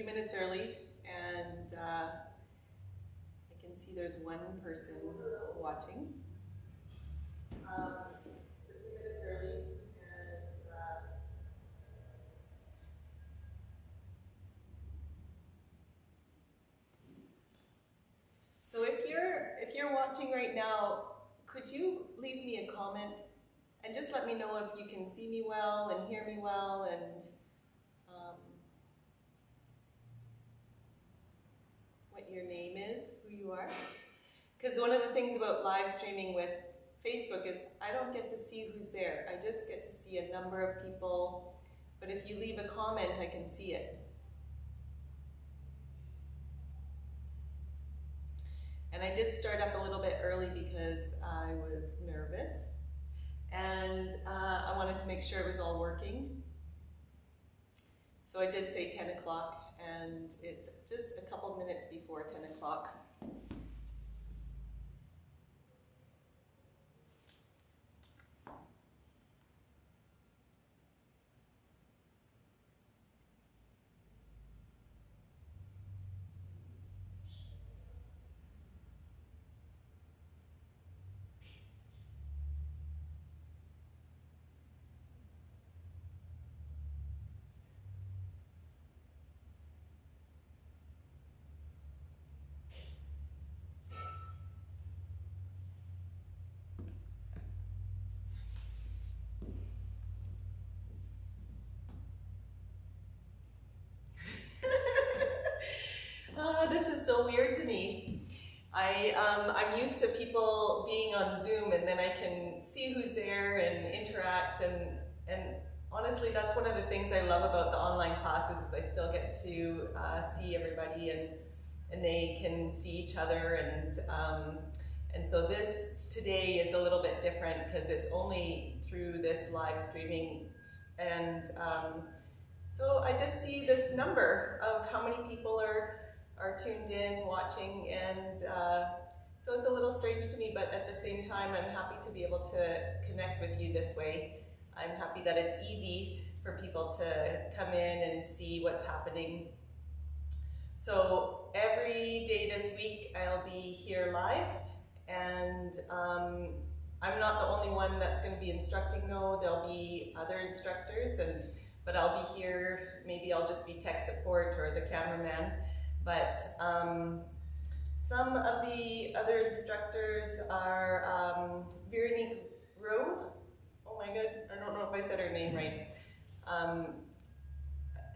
few minutes early, and I can see there's one person watching. It's a few minutes early, and so if you're watching right now, could you leave me a comment and just let me know if you can see me well and hear me well, and what your name is, who you are. Because one of the things about live streaming with Facebook is I don't get to see who's there. I just get to see a number of people, but if you leave a comment, I can see it. And I did start up a little bit early because I was nervous, and I wanted to make sure it was all working. So I did say 10 o'clock, and it's just a couple minutes before 10 o'clock. This is so weird to me. I'm used to people being on Zoom, and then I can see who's there and interact, and honestly, that's one of the things I love about the online classes is I still get to see everybody, and they can see each other, and so this today is a little bit different because it's only through this live streaming, and so I just see this number of how many people are tuned in, watching, and so it's a little strange to me, but at the same time, I'm happy to be able to connect with you this way. I'm happy that it's easy for people to come in and see what's happening. So every day this week, I'll be here live, and I'm not the only one that's going to be instructing, though. There'll be other instructors, but I'll be here. Maybe I'll just be tech support or the cameraman. But some of the other instructors are Veronique Rowe. Oh my god, I don't know if I said her name right.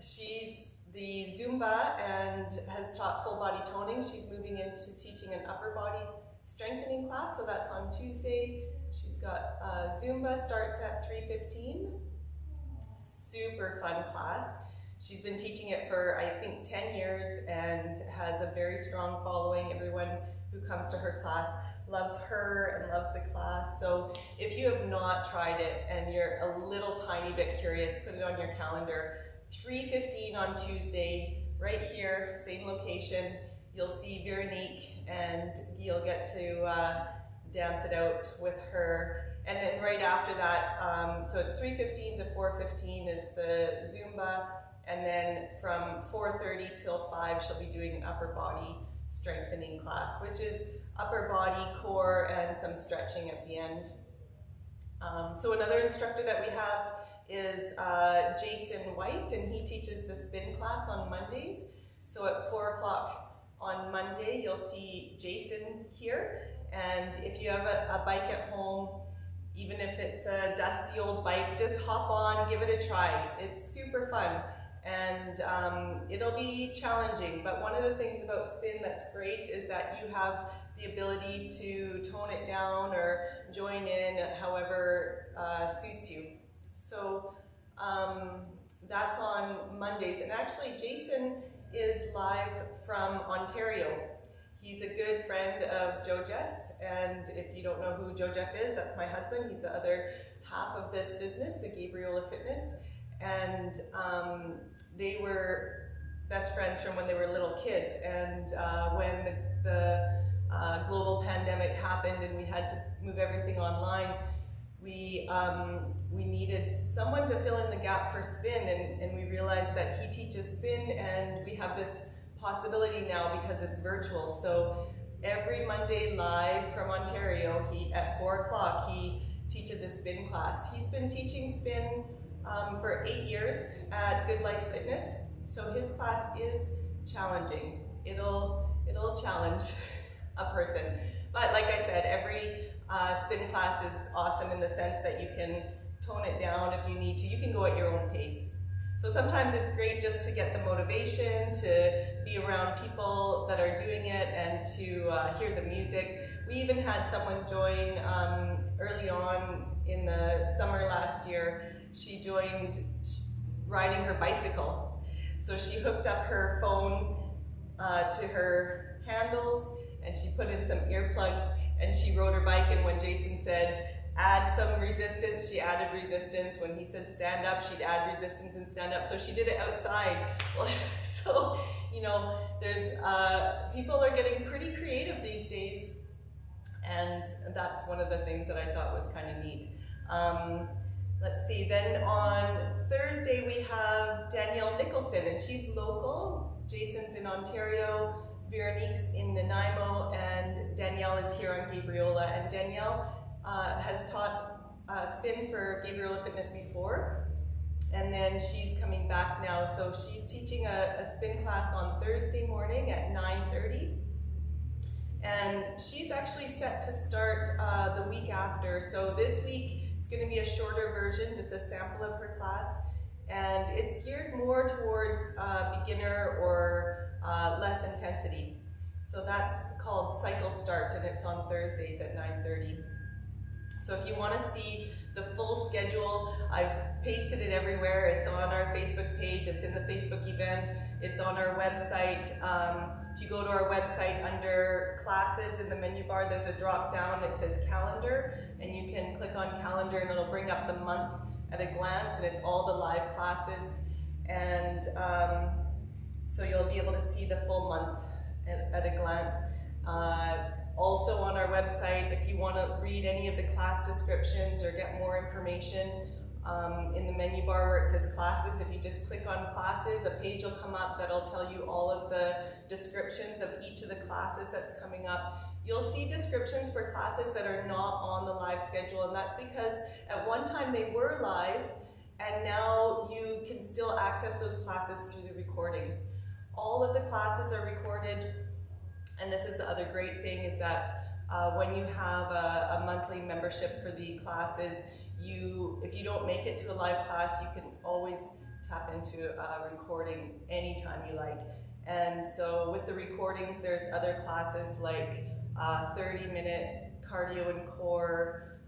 She's the Zumba and has taught full body toning. She's moving into teaching an upper body strengthening class, so that's on Tuesday. She's got Zumba starts at 3:15. Super fun class. She's been teaching it for, I think, 10 years and has a very strong following. Everyone who comes to her class loves her and loves the class. So if you have not tried it and you're a little tiny bit curious, put it on your calendar. 3:15 on Tuesday, right here, same location. You'll see Veronique and you'll get to dance it out with her. And then right after that, so it's 3:15 to 4:15 is the Zumba. And then from 4:30 till 5, she'll be doing an upper body strengthening class, which is upper body, core, and some stretching at the end. So another instructor that we have is Jason White, and he teaches the spin class on Mondays. So at 4 o'clock on Monday, you'll see Jason here. And if you have a bike at home, even if it's a dusty old bike, just hop on, give it a try. It's super fun. And it'll be challenging, but one of the things about spin that's great is that you have the ability to tone it down or join in however suits you. So that's on Mondays. And actually, Jason is live from Ontario. He's a good friend of Joe Jeff's, and if you don't know who Joe Jeff is, that's my husband. He's the other half of this business, the Gabriola Fitness. And they were best friends from when they were little kids, and when the global pandemic happened and we had to move everything online, we needed someone to fill in the gap for spin, and we realized that he teaches spin, and we have this possibility now because it's virtual. So every Monday live from Ontario, at 4 o'clock, he teaches a spin class. He's been teaching spin for 8 years at Good Life Fitness. So his class is challenging. It'll challenge a person. But like I said, every spin class is awesome in the sense that you can tone it down if you need to. You can go at your own pace. So sometimes it's great just to get the motivation, to be around people that are doing it, and to hear the music. We even had someone join early on in the summer last year. She joined riding her bicycle. So she hooked up her phone to her handles, and she put in some earplugs, and she rode her bike. And when Jason said, add some resistance, she added resistance. When he said stand up, she'd add resistance and stand up. So she did it outside. Well, so, you know, there's, people are getting pretty creative these days. And that's one of the things that I thought was kind of neat. Let's see, then on Thursday we have Danielle Nicholson, and she's local. Jason's in Ontario, Veronique's in Nanaimo, and Danielle is here on Gabriola. And Danielle has taught spin for Gabriola Fitness before, and then she's coming back now. So she's teaching a spin class on Thursday morning at 9:30. And she's actually set to start the week after. So this week, it's going to be a shorter version, just a sample of her class. And it's geared more towards beginner or less intensity. So that's called Cycle Start, and it's on Thursdays at 9:30. So if you want to see the full schedule, I've pasted it everywhere. It's on our Facebook page, it's in the Facebook event, it's on our website. If you go to our website, under classes in the menu bar, there's a drop down that says calendar, and you can click on calendar and it'll bring up the month at a glance, and it's all the live classes. And so you'll be able to see the full month at a glance. Also on our website, if you want to read any of the class descriptions or get more information, in the menu bar where it says classes, if you just click on classes, a page will come up that'll tell you all of the descriptions of each of the classes that's coming up. You'll see descriptions for classes that are not on the live schedule, and that's because at one time they were live, and now you can still access those classes through the recordings. All of the classes are recorded, and this is the other great thing, is that when you have a monthly membership for the classes, if you don't make it to a live class, you can always tap into a recording anytime you like. And so with the recordings, there's other classes like 30-minute cardio and core.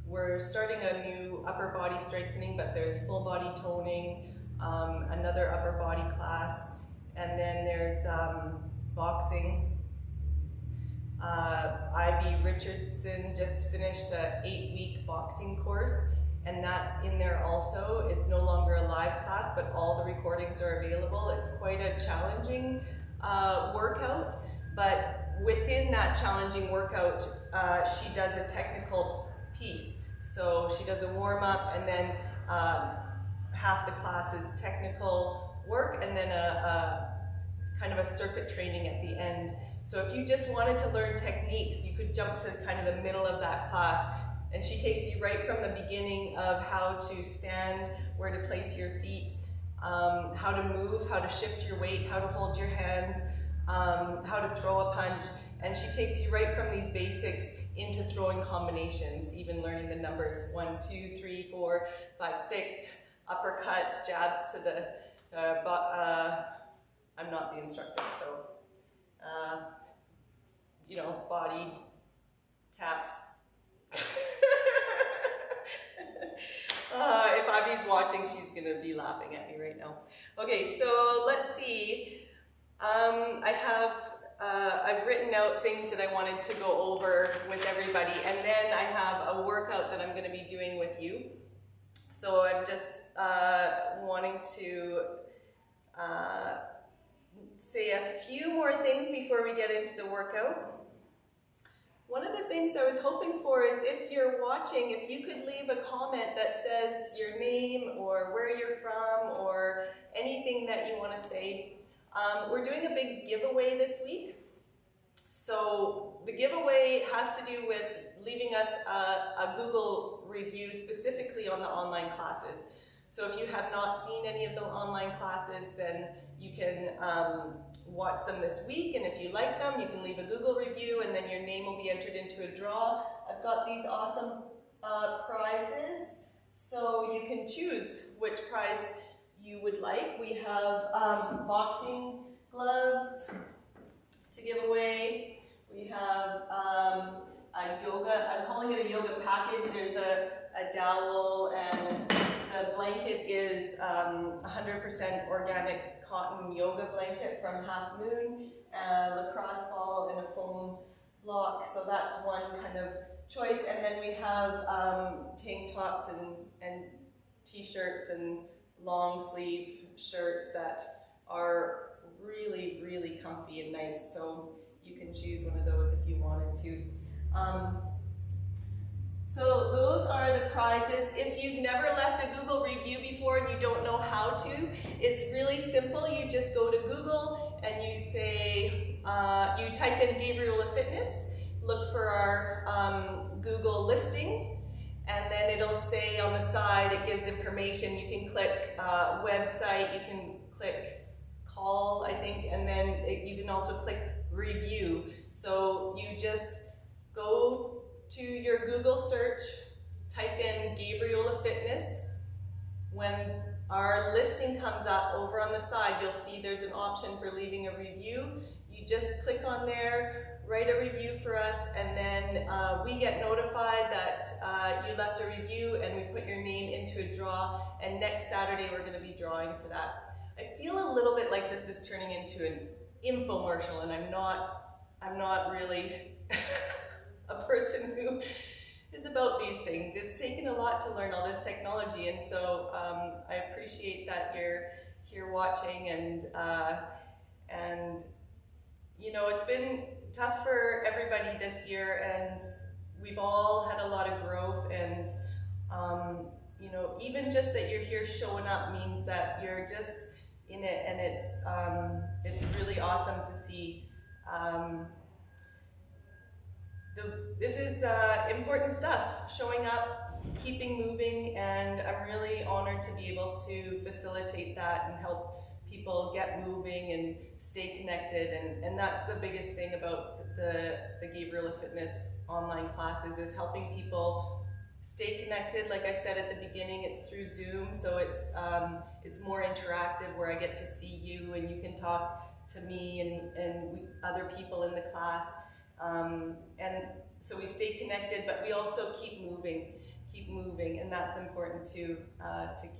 We're starting a new upper body strengthening, but there's full body toning, another upper body class, and then there's boxing. Ivy Richardson just finished an 8-week boxing course, and that's in there also. It's no longer a live class, but all the recordings are available. It's quite a challenging workout, but within that challenging workout, she does a technical piece. So she does a warm-up, and then half the class is technical work, and then a kind of a circuit training at the end. So if you just wanted to learn techniques, you could jump to kind of the middle of that class, and she takes you right from the beginning of how to stand, where to place your feet, how to move, how to shift your weight, how to hold your hands, how to throw a punch, and she takes you right from these basics into throwing combinations, even learning the numbers 1, 2, 3, 4, 5, 6, uppercuts, jabs to the, I'm not the instructor, so, you know, body taps. If Abby's watching, she's gonna be laughing at me right now. Okay, so let's see. I've written out things that I wanted to go over with everybody, and then I have a workout that I'm gonna be doing with you. So I'm just wanting to say a few more things before we get into the workout. One of the things I was hoping for is if you're watching, if you could leave a comment that says your name or where you're from or anything that you want to say. We're doing a big giveaway this week. So the giveaway has to do with leaving us a Google review specifically on the online classes. So if you have not seen any of the online classes, then you can watch them this week, and if you like them, you can leave a Google review, and then your name will be entered into a draw. I've got these awesome prizes, so you can choose which prize you would like. We have boxing gloves to give away. We have a yoga, I'm calling it a yoga package. There's a dowel, and the blanket is 100% organic cotton yoga blanket from Half Moon, a lacrosse ball, and a foam block. So that's one kind of choice. And then we have tank tops and t-shirts and long sleeve shirts that are really, really comfy and nice. So you can choose one of those if you wanted to. So those are the prizes. If you've never left a Google review before and you don't know how to, it's really simple. You just go to Google and you say, you type in Gabriela Fitness, look for our Google listing, and then it'll say on the side, it gives information. You can click website, you can click call, I think, and then you can also click review. So you just go to your Google search, type in Gabriela Fitness. When our listing comes up over on the side, you'll see there's an option for leaving a review. You just click on there, write a review for us, and then we get notified that you left a review, and we put your name into a draw, and next Saturday we're going to be drawing for that. I feel a little bit like this is turning into an infomercial, and I'm not really a person who is about these things. It's taken a lot to learn all this technology, and so I appreciate that you're here watching, and you know, it's been tough for everybody this year, and we've all had a lot of growth, and you know, even just that you're here showing up means that you're just in it, and it's really awesome to see. This is important stuff, showing up, keeping moving, and I'm really honored to be able to facilitate that and help people get moving and stay connected, and that's the biggest thing about the Gabriela Fitness online classes, is helping people stay connected. Like I said at the beginning, it's through Zoom, so it's more interactive, where I get to see you and you can talk to me and other people in the class. And so we stay connected, but we also keep moving, and that's important to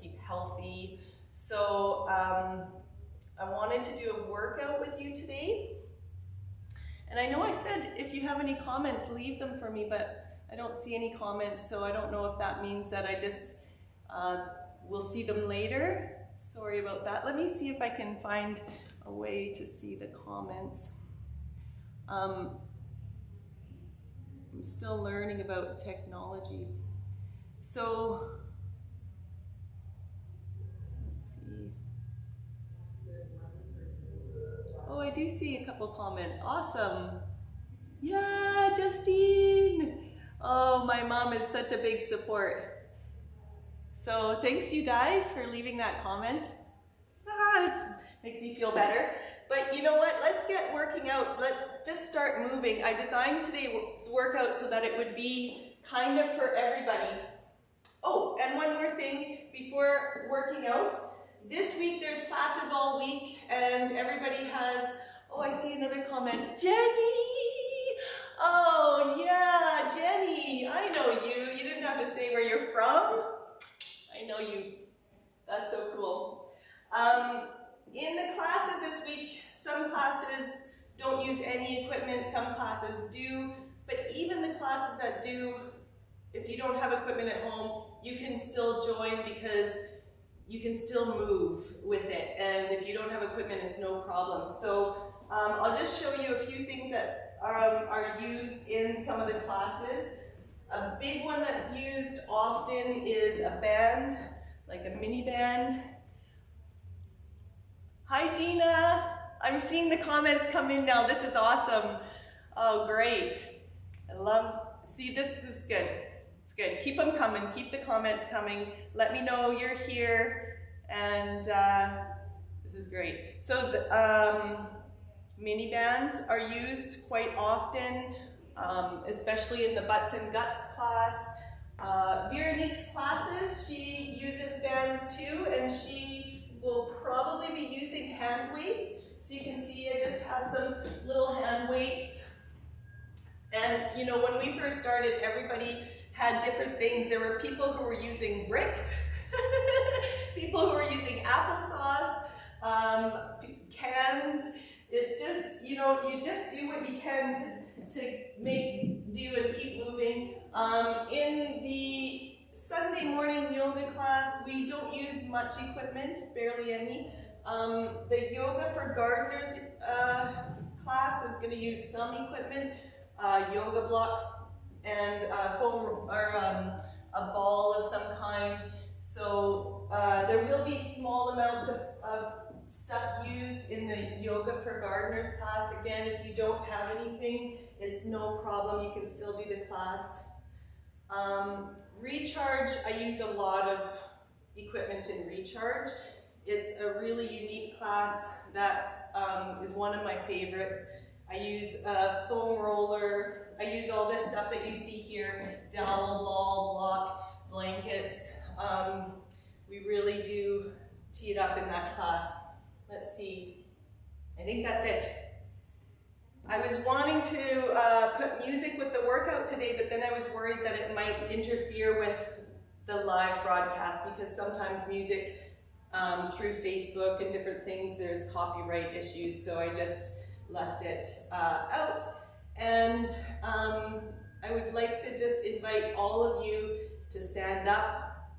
keep healthy. So I wanted to do a workout with you today. And I know I said if you have any comments, leave them for me, but I don't see any comments, so I don't know if that means that I just will see them later. Sorry about that. Let me see if I can find a way to see the comments. I'm still learning about technology. So, let's see. Oh, I do see a couple comments. Awesome. Yeah, Justine. Oh, my mom is such a big support. So thanks you guys for leaving that comment. It makes me feel better. But you know what, let's get working out. Let's just start moving. I designed today's workout so that it would be kind of for everybody. Oh, and one more thing before working out. This week there's classes all week, and everybody has, oh, I see another comment. Jenny! Oh yeah, Jenny, I know you. You didn't have to say where you're from. I know you. That's so cool. In the classes this week, some classes don't use any equipment, some classes do, but even the classes that do, if you don't have equipment at home, you can still join because you can still move with it, and if you don't have equipment, it's no problem. So I'll just show you a few things that are used in some of the classes. A big one that's used often is a band, like a mini band. Hi Gina, I'm seeing the comments come in now. This is awesome. Oh, great. I love, see, this is good. It's good. Keep them coming, keep the comments coming. Let me know you're here, and this is great. So the mini bands are used quite often, especially in the Butts and Guts class. Veronique's classes, she uses bands too, and she will probably be using hand weights. So you can see I just have some little hand weights. And you know, when we first started, everybody had different things. There were people who were using bricks, people who were using applesauce, cans. It's just, you know, you just do what you can to make do and keep moving. In the Sunday morning yoga class, we don't use much equipment, barely any. The Yoga for Gardeners class is going to use some equipment, yoga block and foam or a ball of some kind. So there will be small amounts of stuff used in the Yoga for Gardeners class. Again, if you don't have anything, it's no problem. You can still do the class. Recharge, I use a lot of equipment in Recharge. It's a really unique class that is one of my favorites. I use a foam roller. I use all this stuff that you see here, dowel, ball, block, blankets. We really do tee it up in that class. Let's see, I think that's it. I was wanting to put music with the workout today, but then I was worried that it might interfere with the live broadcast, because sometimes music through Facebook and different things, there's copyright issues, so I just left it out. And I would like to just invite all of you to stand up,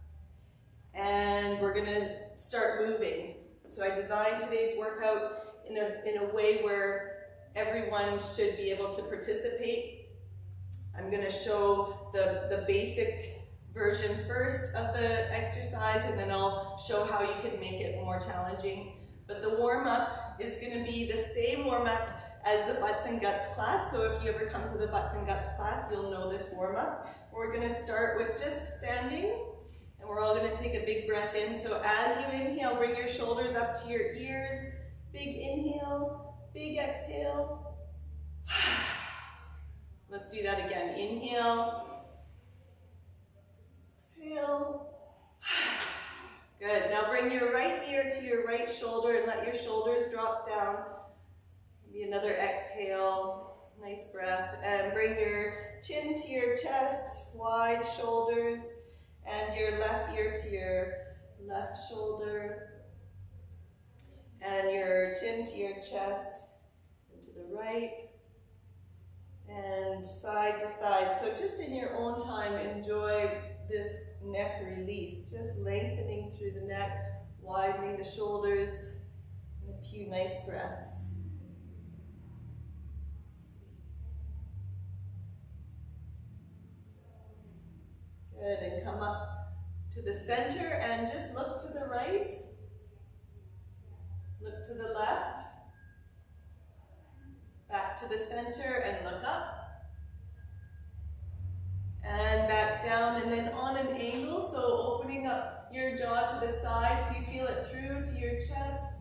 and we're gonna start moving. So I designed today's workout in a way where everyone should be able to participate. I'm going to show the basic version first of the exercise, and then I'll show how you can make it more challenging. But the warm-up is going to be the same warm-up as the Butts and Guts class. So if you ever come to the Butts and Guts class, you'll know this warm-up. We're going to start with just standing. And we're all going to take a big breath in. So as you inhale, bring your shoulders up to your ears. Big inhale, big exhale. Let's do that again. Inhale, exhale. Good. Now bring your right ear to your right shoulder and let your shoulders drop down. Maybe another exhale. Nice breath. And bring your chin to your chest, wide shoulders. And your left ear to your left shoulder, and your chin to your chest, and to the right, and side to side. So just in your own time, enjoy this neck release, just lengthening through the neck, widening the shoulders, and a few nice breaths. Good, and come up to the center and just look to the right, look to the left, back to the center and look up, and back down, and then on an angle, so opening up your jaw to the side so you feel it through to your chest.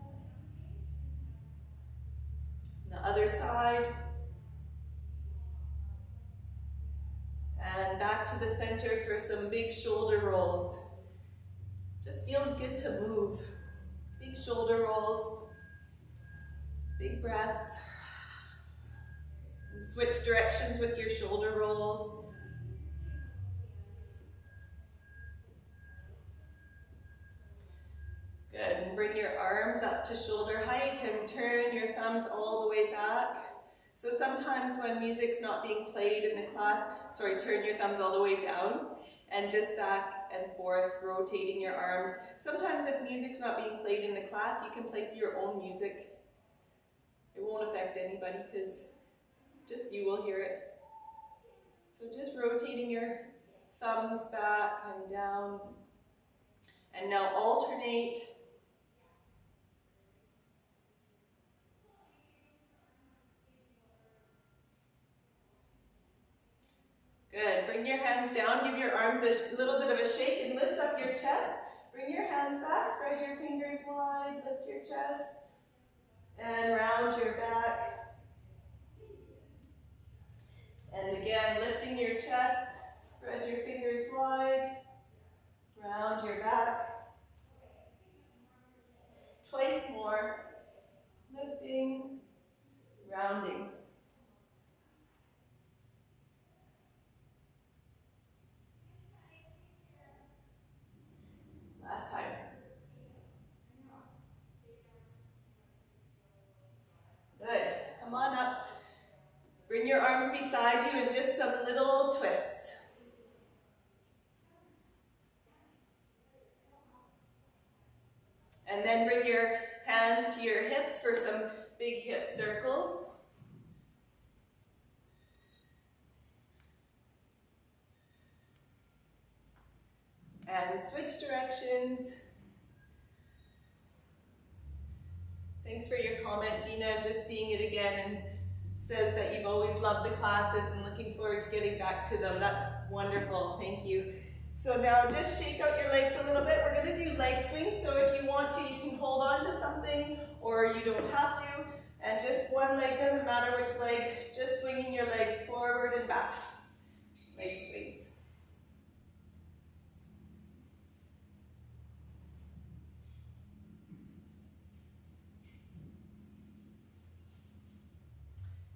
The other side. And back to the center for some big shoulder rolls. Just feels good to move. Big shoulder rolls, big breaths. And switch directions with your shoulder rolls. Good, and bring your arms up to shoulder height and turn your thumbs all the way back. So sometimes when music's not being played in the class, turn your thumbs all the way down and just back and forth, rotating your arms. Sometimes if music's not being played in the class, you can play your own music. It won't affect anybody because Just you will hear it. So just rotating your thumbs back and down. And now alternate. Good. Bring your hands down. Give your arms a little bit of a shake and lift up your chest. Bring your hands back. Spread your fingers wide. Lift your chest. And round your back. And again, lifting your chest. Spread your fingers wide. Round your back. Twice more. Lifting. Rounding. Last time. Good. Come on up. Bring your arms beside you and just some little twists. And then bring your hands to your hips for some big hip circles. And switch directions. Thanks for your comment, Gina. I'm just seeing it again, and it says that you've always loved the classes and looking forward to getting back to them. That's wonderful. Thank you. So now just shake out your legs a little bit. We're going to do leg swings. So if you want to, you can hold on to something, or you don't have to. And just one leg, doesn't matter which leg, just swinging your leg forward and back. Leg swings.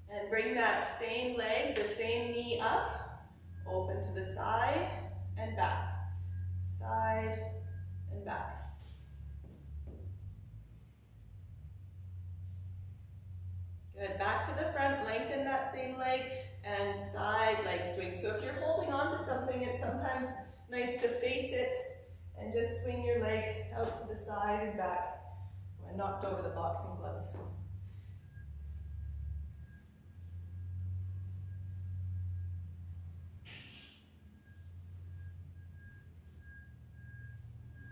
And bring that same leg, the same knee up, open to the side and back. Side and back. Good, back to the front, lengthen that same leg, and side leg swing. So if you're holding on to something, it's sometimes nice to face it and just swing your leg out to the side and back. I knocked over the boxing gloves.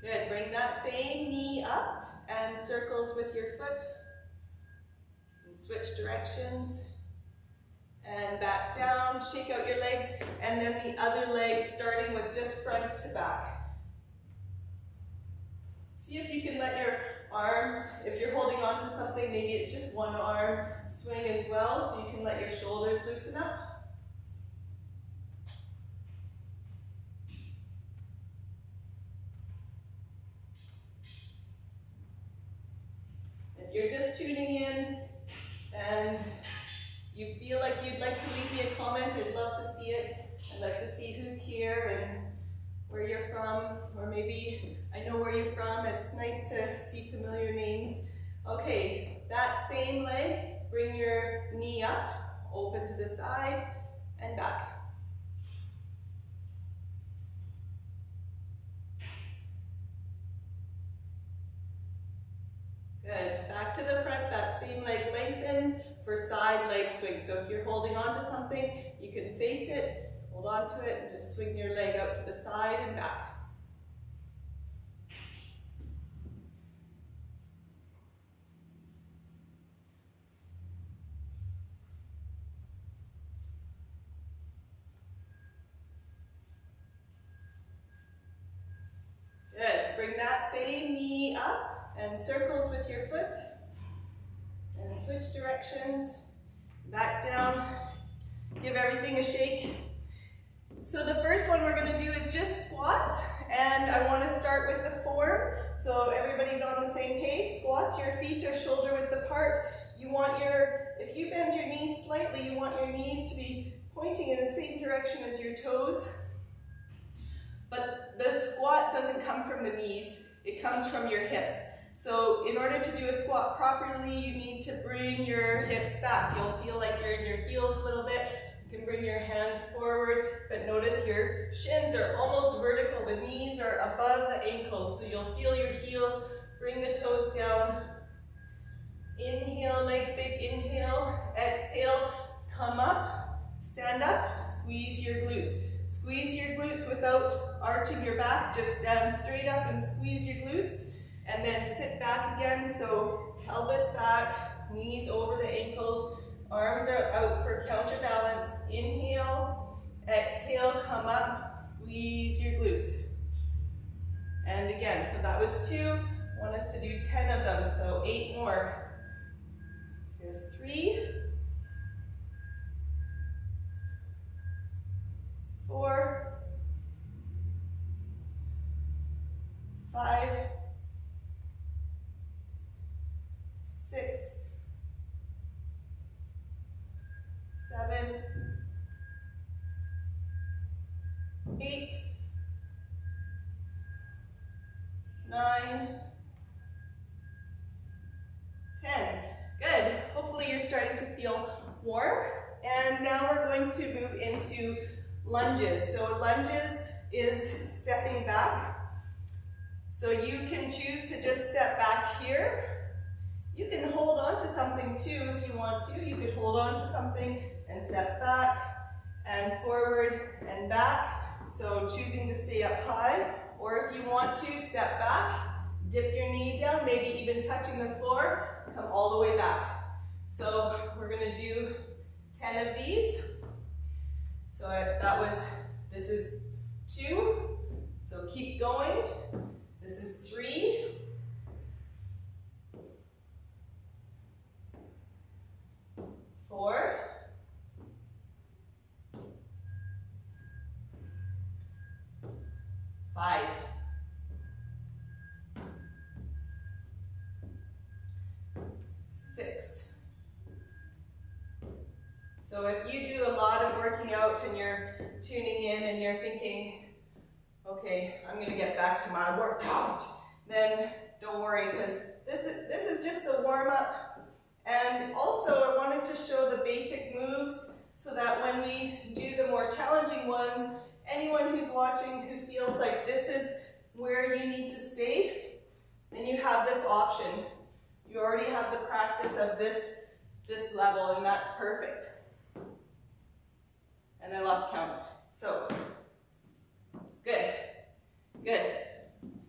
Good, bring that same knee up and circles with your foot. And switch directions. And back down, shake out your legs, and then the other leg starting with just front to back. See if you can let your arms, if you're holding on to something, maybe it's just one arm, swing as well, so you can let your shoulders loosen up. You're just tuning in and you feel like you'd like to leave me a comment, I'd love to see it. I'd like to see who's here and where you're from, or maybe I know where you're from. It's nice to see familiar names. Okay, that same leg, bring your knee up, open to the side and back. Good. Back to the front, that same leg lengthens for side leg swing. So if you're holding on to something, you can face it, hold on to it, and just swing your leg out to the side and back. Good. Bring that same knee up and circles with your foot, and switch directions, back down, give everything a shake. So the first one we're going to do is just squats, and I want to start with the form, so everybody's on the same page. Squats, your feet are shoulder width apart. You want if you bend your knees slightly, you want your knees to be pointing in the same direction as your toes, but the squat doesn't come from the knees, it comes from your hips. So in order to do a squat properly, you need to bring your hips back. You'll feel like you're in your heels a little bit. You can bring your hands forward, but notice your shins are almost vertical. The knees are above the ankles, so you'll feel your heels. Bring the toes down. Inhale, nice big inhale. Exhale, come up, stand up, squeeze your glutes. Squeeze your glutes without arching your back, just stand straight up and squeeze your glutes, and then sit back again, so pelvis back, knees over the ankles, arms are out for counterbalance. Inhale, exhale, come up, squeeze your glutes. And again, so that was 2, I want us to do 10 of them, so 8 more. Here's 3, 4, 5, 6, 7, 8, 9, 10. Good. Hopefully you're starting to feel warm. And now we're going to move into lunges. So lunges is stepping back. So you can choose to just step back here. You can hold on to something too if you want to. You could hold on to something and step back and forward and back. So choosing to stay up high, or if you want to, step back, dip your knee down, maybe even touching the floor, come all the way back. So we're gonna do 10 of these. So this is 2, so keep going. This is 3. 4. 5. 6. So if you do a lot of working out and you're tuning in and you're thinking, okay, I'm going to get back to my workout, then don't worry, because this is just the warm-up. And also I wanted to show the basic moves so that when we do the more challenging ones, anyone who's watching who feels like this is where you need to stay, then you have this option. You already have the practice of this level, and that's perfect. And I lost count. So, good, good.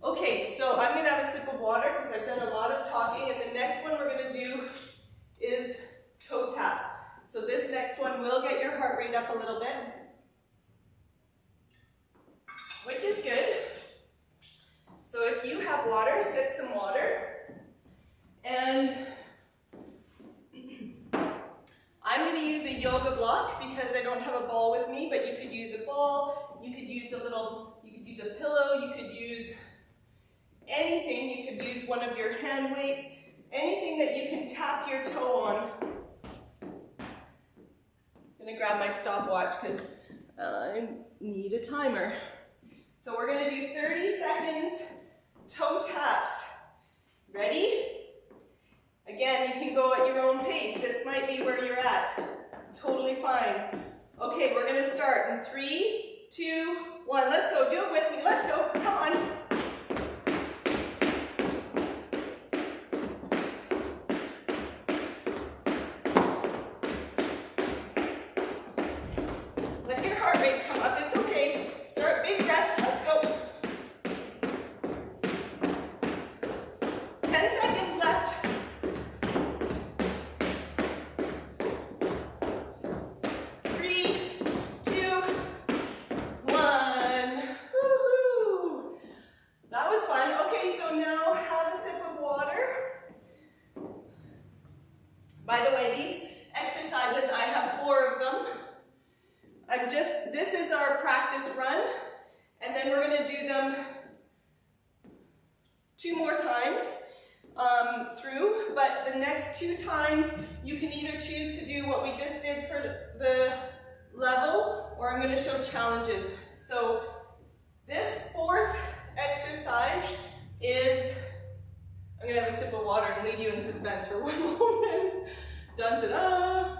Okay, so I'm gonna have a sip of water because I've done a lot of talking, and the next one we're gonna do is toe taps. So this next one will get your heart rate up a little bit, which is good. So if you have water, sip some water. And I'm going to use a yoga block because I don't have a ball with me, but you could use a ball, you could use a pillow, you could use anything. You could use one of your hand weights, anything that you can tap your toe on. I'm going to grab my stopwatch because I need a timer. So we're going to do 30 seconds toe taps. Ready? Again, you can go at your own pace. This might be where you're at. Totally fine. Okay, we're going to start in 3, 2, 1. Let's go. Do it with me. Let's go. Come on. Let your heart rate come up. It's okay. Start big breaths. Let's go. 10 seconds left. 3, 2, 1. Woohoo! That was fun. Okay, so now have a sip of water. By the way, these exercises, I have 4 of them. This is our practice run, and then we're going to do them 2 more times through, but the next 2 times you can either choose to do what we just did for the level, or I'm going to show challenges. So this 4th exercise is, I'm going to have a sip of water and leave you in suspense for 1 moment. Dun da da.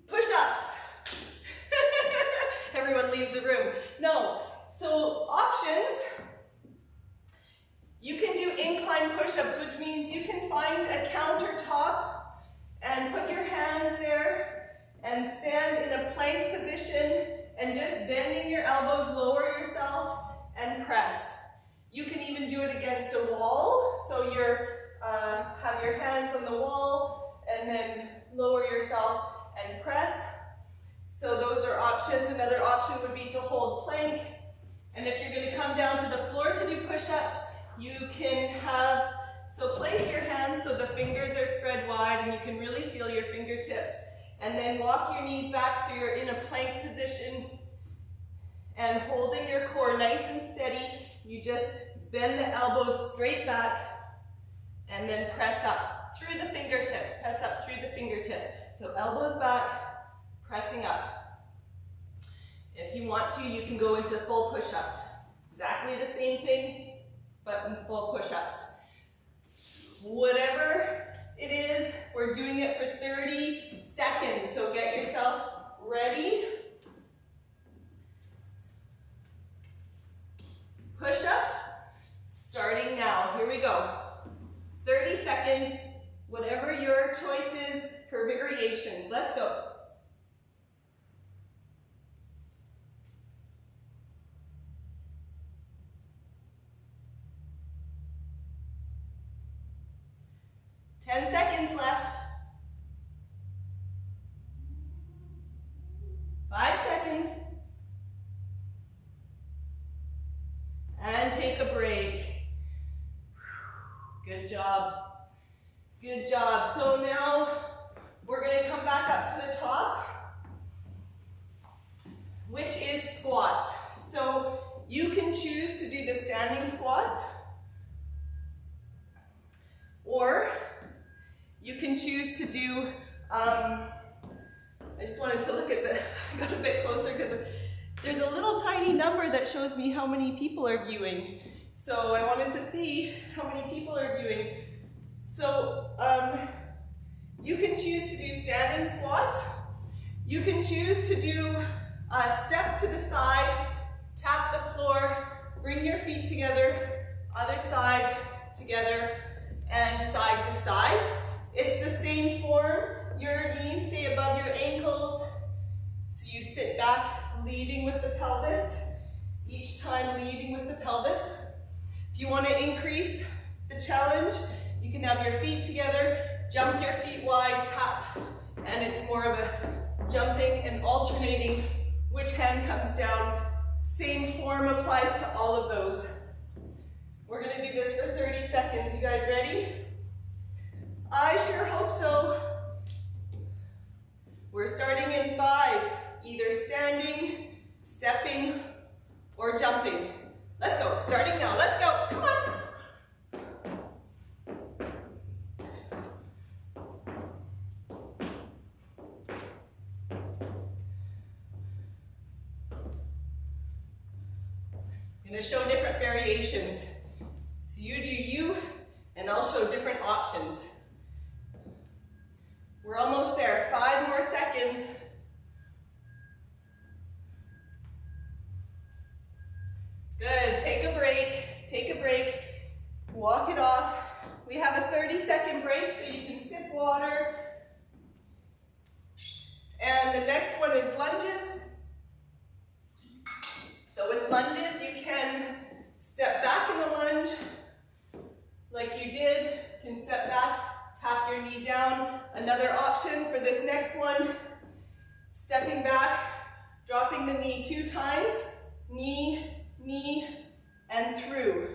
Push-ups. Everyone leaves the room. No. So options, you can do incline push-ups, which means you can find a counter then lower yourself and press. So those are options. Another option would be to hold plank. And if you're going to come down to the floor to do push-ups, you can have, so place your hands so the fingers are spread wide and you can really feel your fingertips. And then walk your knees back so you're in a plank position and holding your core nice and steady. You just bend the elbows straight back and then press up through the fingertips. Press up through the fingertips. So elbows back, pressing up. If you want to, you can go into full push-ups. Exactly the same thing, but in full push-ups. Whatever it is, we're doing it for 30 seconds. So get yourself ready. Push-ups, starting now. Here we go. 30 seconds, whatever your choice is for variations. Let's go. Ten seconds left. 5 seconds. And take a break. Good job. Good job. So now we're going to come back up to the top, which is squats. So you can choose to do the standing squats, or you can choose to do, I just wanted to look at the, I got a bit closer because there's a little tiny number that shows me how many people are viewing. So I wanted to see how many people are viewing. So you can choose to do standing squats. You can choose to do a step to the side, tap the floor, bring your feet together, other side together, and side to side. It's the same form. Your knees stay above your ankles. So you sit back, leading with the pelvis. Each time leading with the pelvis. If you want to increase the challenge, you can have your feet together, jump your feet wide, tap, and it's more of a jumping and alternating which hand comes down. Same form applies to all of those. We're going to do this for 30 seconds. You guys ready? I sure hope so. We're starting in 5, either standing, stepping, or jumping. Let's go, starting now, let's go, come on. I'm gonna show different variations. So you do you, and I'll show different options. We're almost there, 5 more seconds. Good, take a break, walk it off. We have a 30-second break so you can sip water. And the next one is lunges. So with lunges, you can step back in a lunge like you did. You can step back, tap your knee down. Another option for this next one, stepping back, dropping the knee 2 times, knee, knee, and through.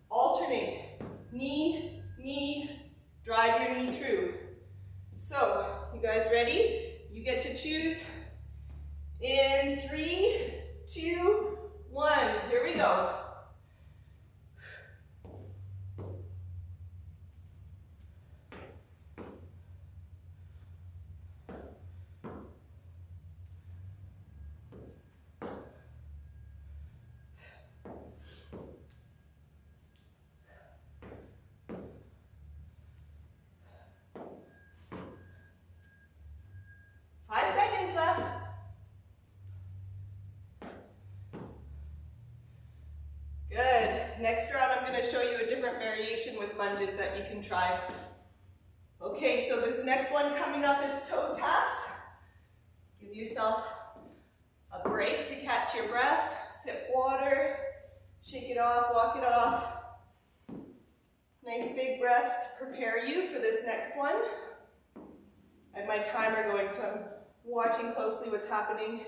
Alternate, knee, knee, drive your knee through. So, you guys ready? You get to choose in 3, 2, 1. Here we go. Next round, I'm going to show you a different variation with lunges that you can try. Okay, so this next one coming up is toe taps. Give yourself a break to catch your breath, sip water, shake it off, walk it off. Nice big breaths to prepare you for this next one. I have my timer going, so I'm watching closely what's happening.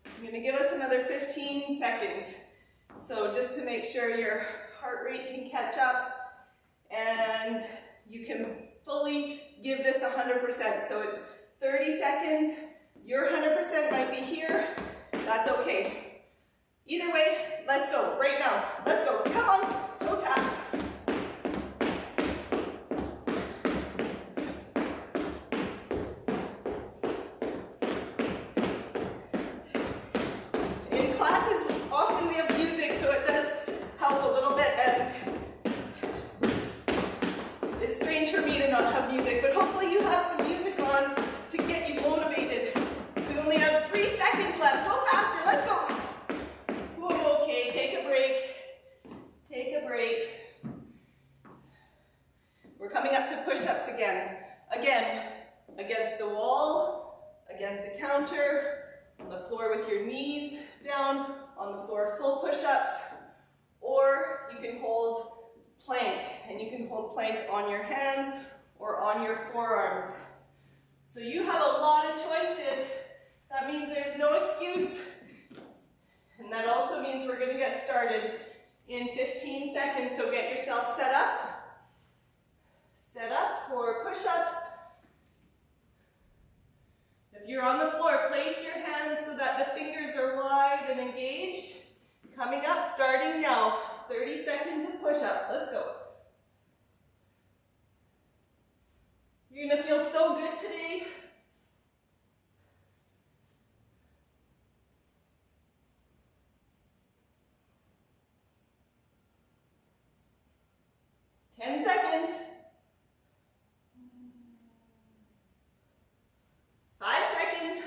I'm going to give us another 15 seconds. So just to make sure your heart rate can catch up and you can fully give this 100%. So it's 30 seconds. Your 100% might be here. That's okay. Either way, let's go right now. Let's go. Come on, toe taps. In classes, often we have music, so it does help a little bit, and it's strange for me to not have music, but hopefully you have some music on to get you motivated. We only have 3 seconds left. Go faster. Let's go. Whoa, okay, take a break. Take a break. We're coming up to push-ups again. Again, against the wall, against the counter, on the floor with your knees down, on the floor full push-ups, or you can hold plank, and you can hold plank on your hands or on your forearms. So you have a lot of choices. That means there's no excuse. And that also means we're going to get started in 15 seconds. So get yourself set up. Set up for push-ups. If you're on the floor, place your hands so that the fingers are wide and engaged. Coming up, starting now. 30 seconds of push-ups. Let's go. You're going to feel so good today. Ten seconds. 5 seconds.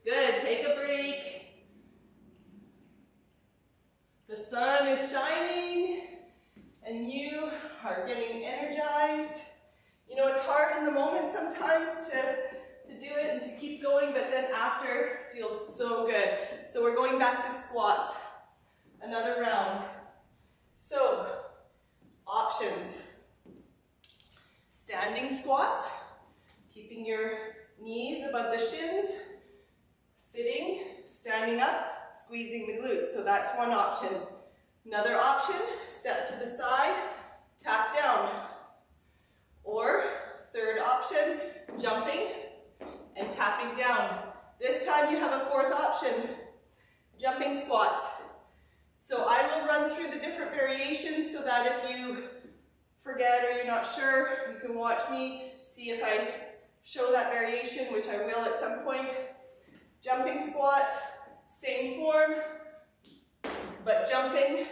Good. Take a break. The sun is shining and you are getting energized. You know, it's hard in the moment sometimes to do it and to keep going, but then after it feels so good. So we're going back to squats. Another round. So, options. Standing squats, keeping your knees above the shins. Sitting, standing up, squeezing the glutes. So that's one option. Another option, step to the side, tap down. Or, third option, jumping and tapping down. This time you have a fourth option, jumping squats. So I will run through the different variations so that if you forget or you're not sure, you can watch me, see if I show that variation, which I will at some point. Jumping squats, same form, but jumping.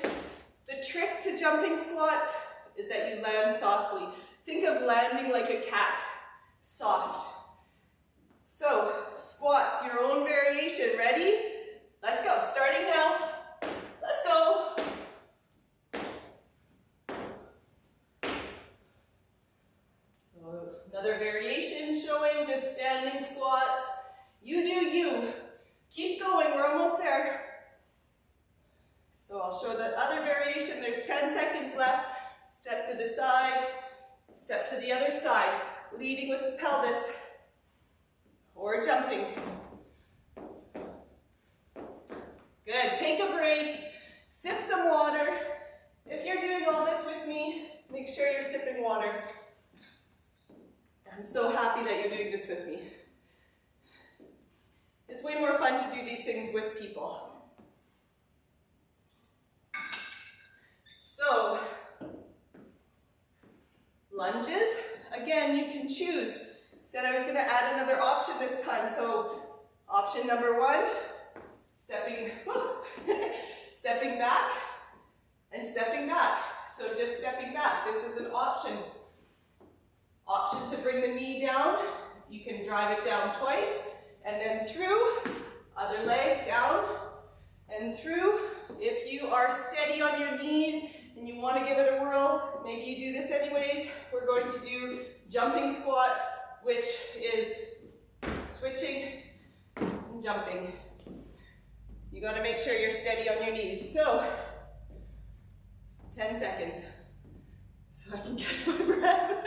The trick to jumping squats is that you land softly. Think of landing like a cat, soft. So, squats, your own variation. Ready? Let's go. Starting now. Let's go. So, another variation showing, just standing squats. You do you. Keep going, we're almost there. So I'll show the other variation. There's 10 seconds left. Step to the side, step to the other side, leading with the pelvis, or jumping. Good, take a break, sip some water. If you're doing all this with me, make sure you're sipping water. I'm so happy that you're doing this with me. It's way more fun to do these things with people. So, lunges, again, you can choose. Said I was going to add another option this time. So, option number 1, stepping back and stepping back. So just stepping back, this is an option. Option to bring the knee down. You can drive it down twice and then through, other leg down and through. If you are steady on your knees and you want to give it a whirl, maybe you do this anyways, we're going to do jumping squats, which is switching and jumping. You got to make sure you're steady on your knees. So, 10 seconds, so I can catch my breath.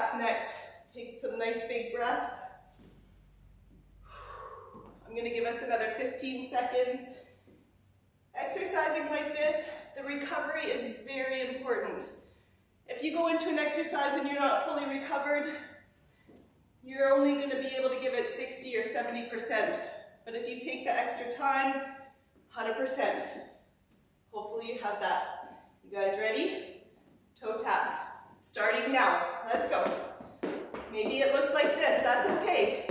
taps next. Take some nice big breaths. I'm going to give us another 15 seconds. Exercising like this, the recovery is very important. If you go into an exercise and you're not fully recovered, you're only going to be able to give it 60 or 70%. But if you take the extra time, 100%. Hopefully you have that. You guys ready? Toe taps. Starting now. Let's go. Maybe it looks like this. That's okay.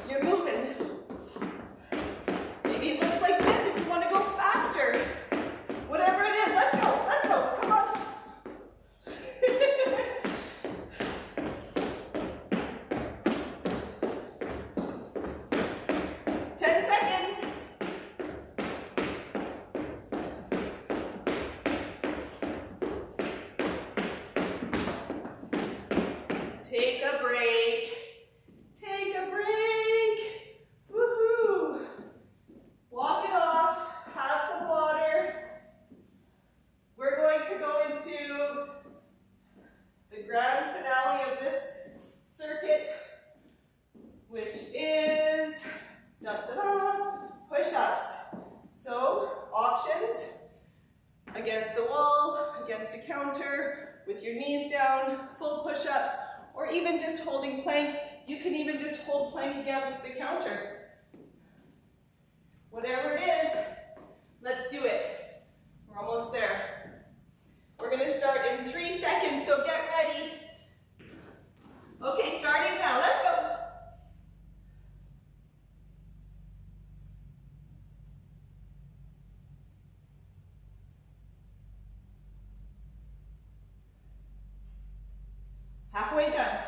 You're moving. Maybe it looks like this if you want to go faster. Whatever it is, let's go. Let's go. Come on. 10 seconds. Take a break. Take a break. Woohoo. Walk it off. Have some water. We're going to go into the grand finale of this circuit, which is push-ups. So options: against the wall, against a counter, with your knees down, full push-ups, or even just holding plank. You can even just hold plank against a counter. Whatever it is, let's do it. We're almost there. We're going to start in 3 seconds, so get ready. Okay, starting now. Let's go. Halfway done.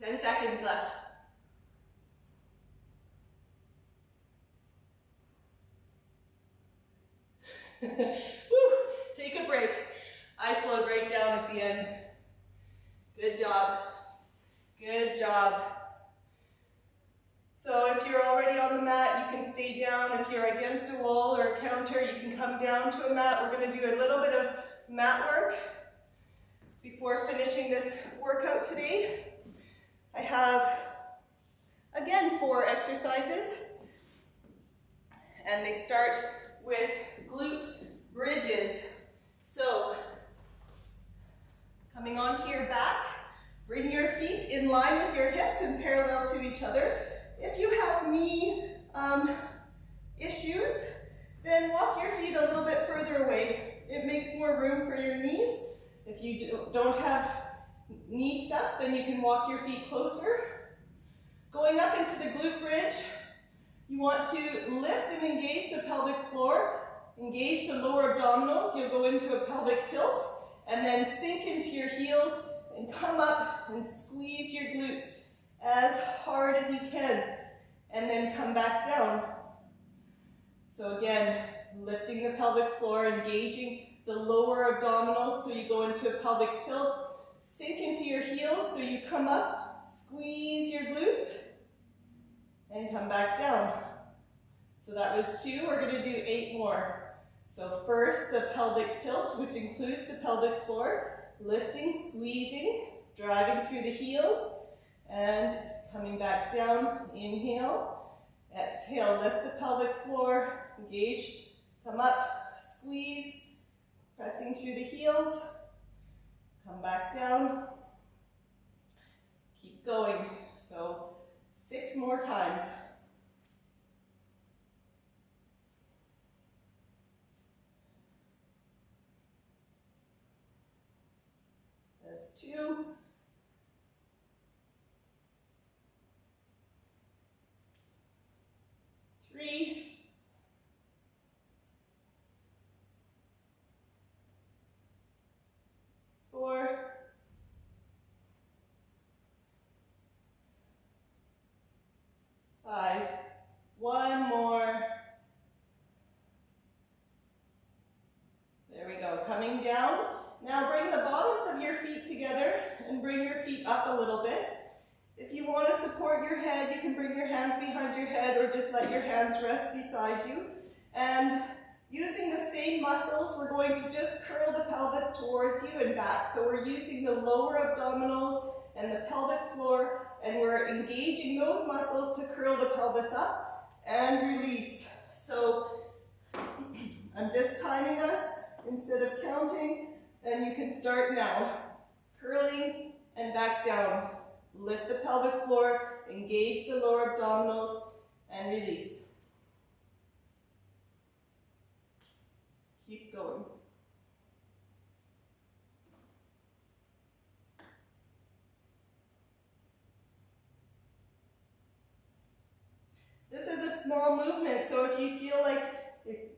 Ten seconds left. Woo. Take a break. I slowed right down at the end. Good job. Good job. So if you're already on the mat, you can stay down. If you're against a wall or a counter, you can come down to a mat. We're going to do a little bit of mat work before finishing this workout today. I have, again, 4 exercises. And they start with glute bridges. So, coming onto your back, bring your feet in line with your hips and parallel to each other. If you have knee issues, then walk your feet a little bit further away. It makes more room for your knees. If you don't have knee stuff, then you can walk your feet closer. Going up into the glute bridge, you want to lift and engage the pelvic floor, engage the lower abdominals. You'll go into a pelvic tilt, and then sink into your heels and come up and squeeze your glutes as hard as you can, and then come back down. So again, lifting the pelvic floor, engaging the lower abdominals, so you go into a pelvic tilt, sink into your heels, so you come up, squeeze your glutes, and come back down. So that was 2, we're going to do 8 more. So first, the pelvic tilt, which includes the pelvic floor, lifting, squeezing, driving through the heels, and coming back down. Inhale, exhale, lift the pelvic floor, engage, come up, squeeze, pressing through the heels, come back down, keep going. So 6 more times. There's 2. 3. 4. 5. 1 more. There we go. Coming down. Now bring the bottoms of your feet together and bring your feet up a little bit. If you want to support your head, you can bring your hands behind your head or just let your hands rest beside you. And Using the same muscles, we're going to just curl the pelvis towards you and back. So we're using the lower abdominals and the pelvic floor, and we're engaging those muscles to curl the pelvis up and release. So I'm just timing us instead of counting, and you can start now. Curling and back down. Lift the pelvic floor, engage the lower abdominals, and release. Keep going. This is a small movement, so if you feel like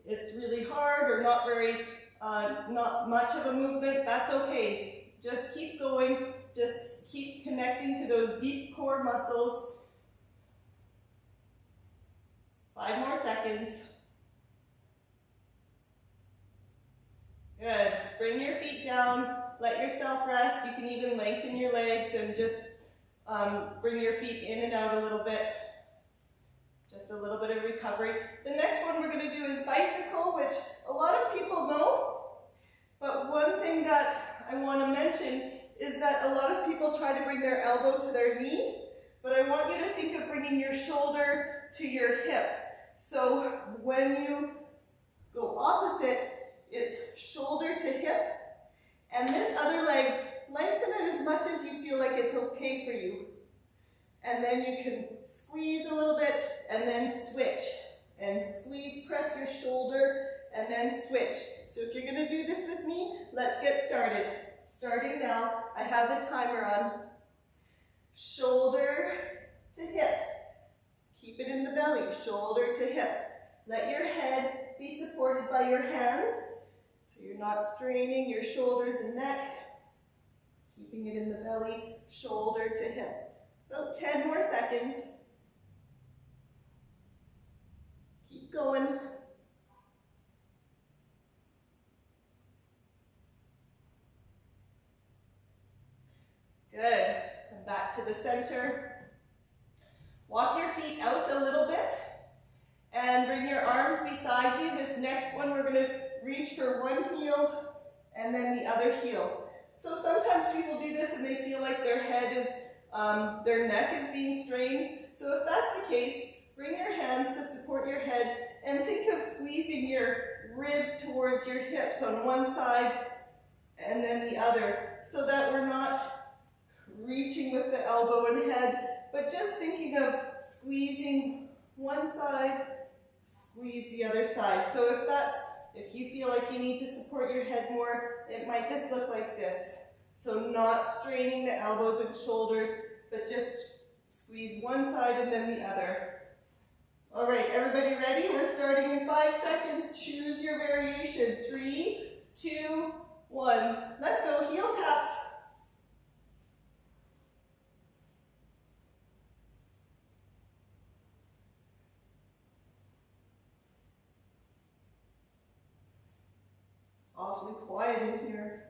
it's really hard or not much of a movement, that's okay. Just keep going. Just keep connecting to those deep core muscles. 5 more seconds. Good. Bring your feet down. Let yourself rest. You can even lengthen your legs and just bring your feet in and out a little bit. Just a little bit of recovery. The next one we're going to do is bicycle, which a lot of people know. But one thing that I want to mention is that a lot of people try to bring their elbow to their knee, but I want you to think of bringing your shoulder to your hip. So when you go opposite, it's shoulder to hip, and this other leg, lengthen it as much as you feel like it's okay for you. And then you can squeeze a little bit and then switch. And squeeze, press your shoulder, and then switch. So if you're going to do this with me, let's get started. Starting now, I have the timer on. Shoulder to hip. Keep it in the belly, shoulder to hip. Let your head be supported by your hands, so you're not straining your shoulders and neck. Keeping it in the belly, shoulder to hip. About 10 more seconds. Keep going. Good. Come back to the center. Walk your feet out a little bit and bring your arms beside you. This next one, we're going to reach for one heel and then the other heel. So sometimes people do this and they feel like their head is, their neck is being strained. So if that's the case, bring your hands to support your head and think of squeezing your ribs towards your hips on one side and then the other, so that we're not reaching with the elbow and head, but just thinking of squeezing one side, squeeze the other side. So if you feel like you need to support your head more, it might just look like this. So not straining the elbows and shoulders, but just squeeze one side and then the other. All right, everybody ready? We're starting in 5 seconds. Choose your variation. 3, 2, 1. Let's go. Heel taps. Awfully quiet in here.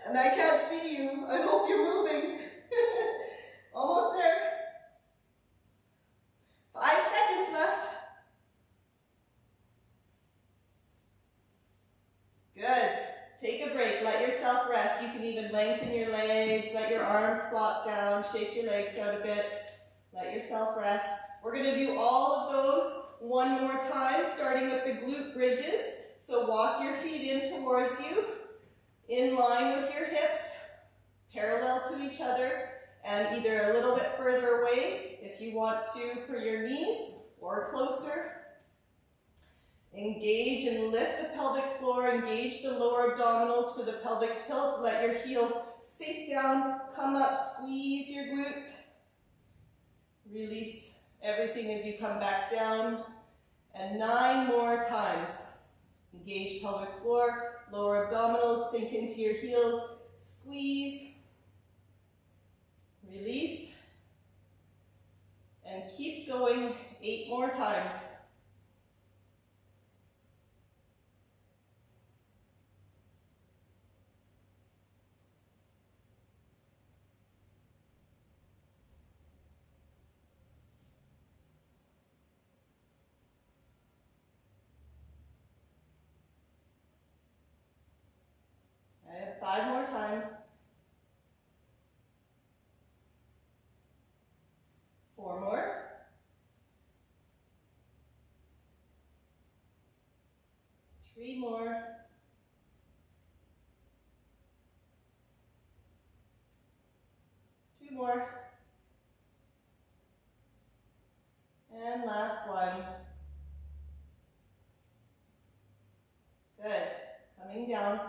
And I can't see you. I hope you're moving. Almost there. 5 seconds left. Good. Take a break. Let yourself rest. You can even lengthen your legs. Let your arms flop down. Shake your legs out a bit. Let yourself rest. We're going to do all of those one more time, starting with the glute bridges. So walk your feet in towards you, in line with your hips, parallel to each other, and either a little bit further away if you want to for your knees, or closer. Engage and lift the pelvic floor, engage the lower abdominals for the pelvic tilt. Let your heels sink down, come up, squeeze your glutes. Release everything as you come back down. And 9 more times. Engage pelvic floor, lower abdominals, sink into your heels, squeeze, release, and keep going 8 more times. times. 4 more. 3 more. 2 more. And last one. Good. Coming down.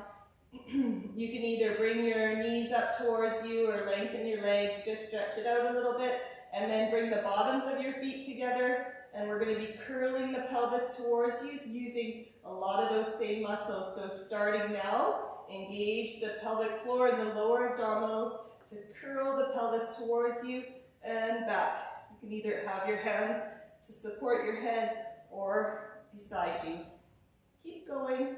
You can either bring your knees up towards you or lengthen your legs, just stretch it out a little bit, and then bring the bottoms of your feet together, and we're going to be curling the pelvis towards you using a lot of those same muscles. So starting now, engage the pelvic floor and the lower abdominals to curl the pelvis towards you and back. You can either have your hands to support your head or beside you. Keep going.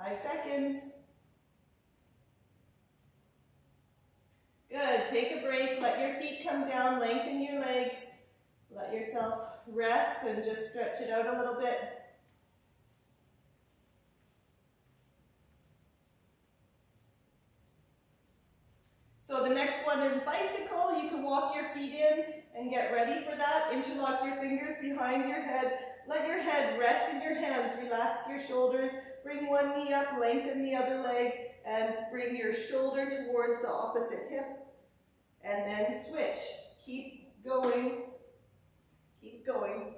Five seconds. Good, take a break, let your feet come down, lengthen your legs, let yourself rest and just stretch it out a little bit. So the next one is bicycle. You can walk your feet in and get ready for that. Interlock your fingers behind your head. Let your head rest in your hands. Relax your shoulders. Bring one knee up, lengthen the other leg, and bring your shoulder towards the opposite hip. And then switch. Keep going. Keep going.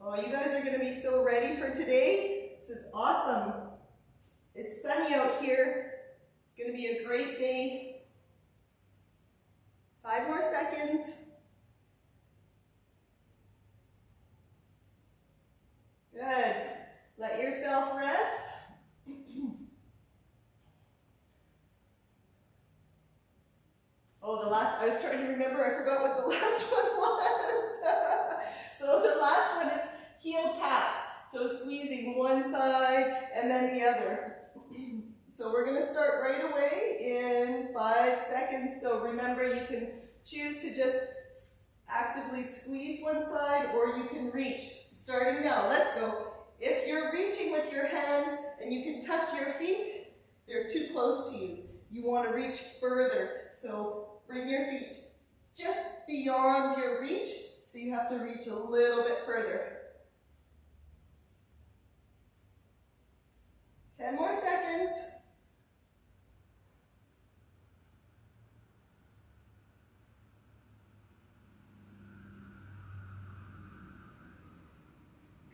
Oh, you guys are going to be so ready for today. This is awesome. It's sunny out here. It's going to be a great day. 5 more seconds. Good. Let yourself rest. Oh, I was trying to remember, I forgot what the last one was. So the last one is heel taps. So squeezing one side and then the other. So we're going to start right away in 5 seconds. So remember, you can choose to just actively squeeze one side or you can reach. Starting now, let's go. If you're reaching with your hands and you can touch your feet, they're too close to you. You want to reach further. So bring your feet just beyond your reach. So you have to reach a little bit further. 10 more seconds.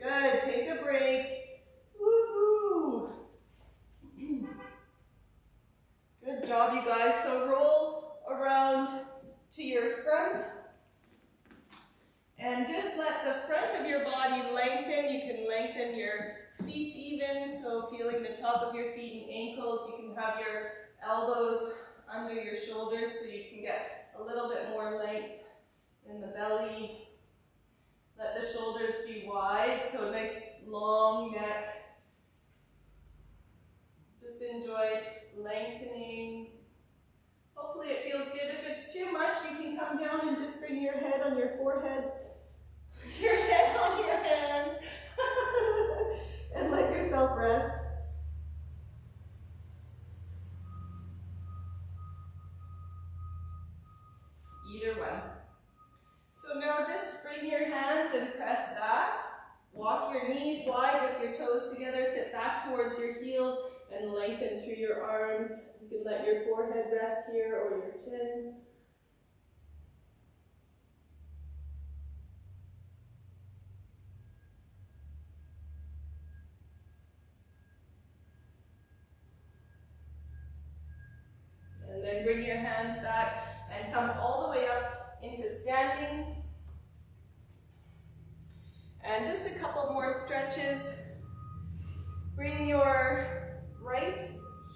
Good, take a break. Woohoo! Good job, you guys. So roll around to your front. And just let the front of your body lengthen. You can lengthen your feet even, so feeling the top of your feet and ankles. You can have your elbows under your shoulders so you can get a little bit more length in the belly. Let the shoulders be wide, so nice long neck. Just enjoy lengthening. Hopefully it feels good. If it's too much, you can come down and just bring your head on your foreheads, your head on your hands, and let yourself rest. Either one. So now just bring your hands and press back. Walk your knees wide with your toes together. Sit back towards your heels and lengthen through your arms. You can let your forehead rest here or your chin. And then bring your hands back and come all the way up into standing. And just a couple more stretches. Bring your right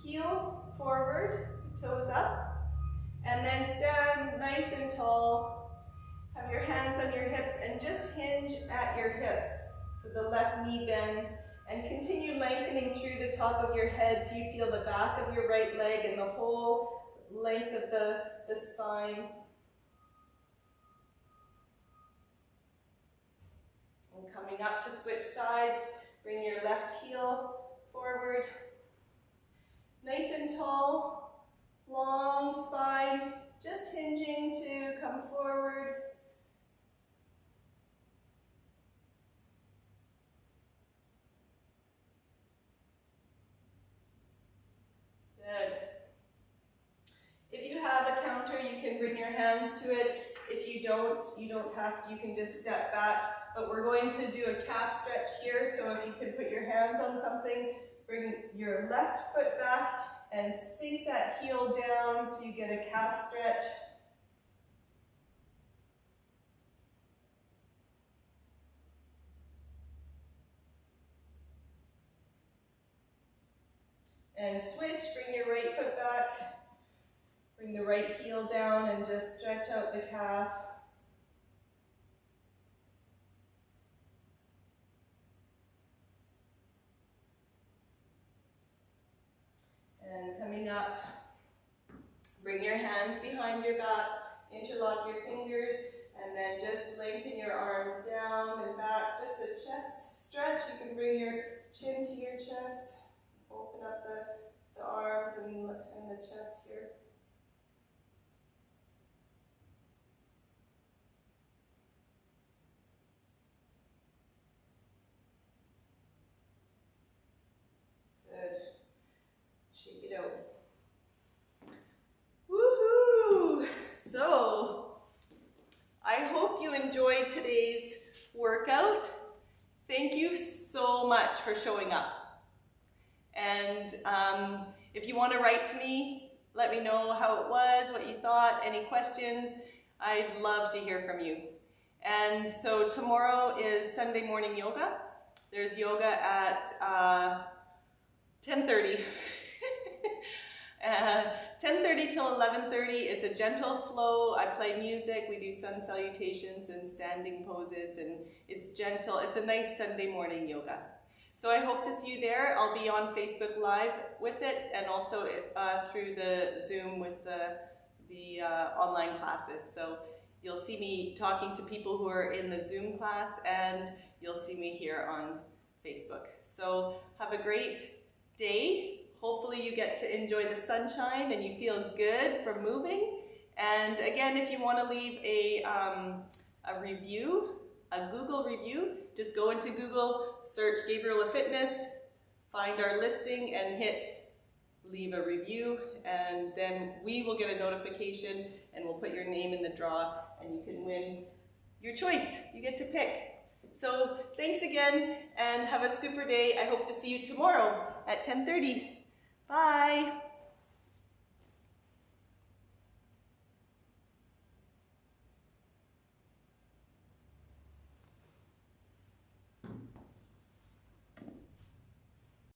heel forward, toes up, and then stand nice and tall. Have your hands on your hips and just hinge at your hips. So the left knee bends, and continue lengthening through the top of your head so you feel the back of your right leg and the whole length of the spine. And coming up to switch sides, bring your left heel forward. Nice and tall, long spine, just hinging to come forward. Good. If you have a counter, you can bring your hands to it. If you don't have to, you can just step back. But we're going to do a calf stretch here, so if you can put your hands on something, bring your left foot back and sink that heel down so you get a calf stretch. And switch, bring your right foot back, bring the right heel down and just stretch out the calf. And coming up, bring your hands behind your back, interlock your fingers, and then just lengthen your arms down and back. Just a chest stretch. You can bring your chin to your chest. Open up the arms and the chest here. Good. Shake it out. Woohoo! So, I hope you enjoyed today's workout. Thank you so much for showing up. And if you want to write to me, let me know how it was, what you thought, any questions. I'd love to hear from you. And so tomorrow is Sunday morning yoga. There's yoga at 10:30. 10:30 till 11:30. It's a gentle flow. I play music. We do sun salutations and standing poses, and it's gentle. It's a nice Sunday morning yoga. So I hope to see you there. I'll be on Facebook Live with it, and also through the Zoom with the online classes. So you'll see me talking to people who are in the Zoom class, and you'll see me here on Facebook. So have a great day. Hopefully you get to enjoy the sunshine and you feel good from moving. And again, if you want to leave a review, a Google review, just go into Google, search Gabriela Fitness, find our listing and hit leave a review, and then we will get a notification and we'll put your name in the draw and you can win your choice. You get to pick. So thanks again and have a super day. I hope to see you tomorrow at 10:30. Bye.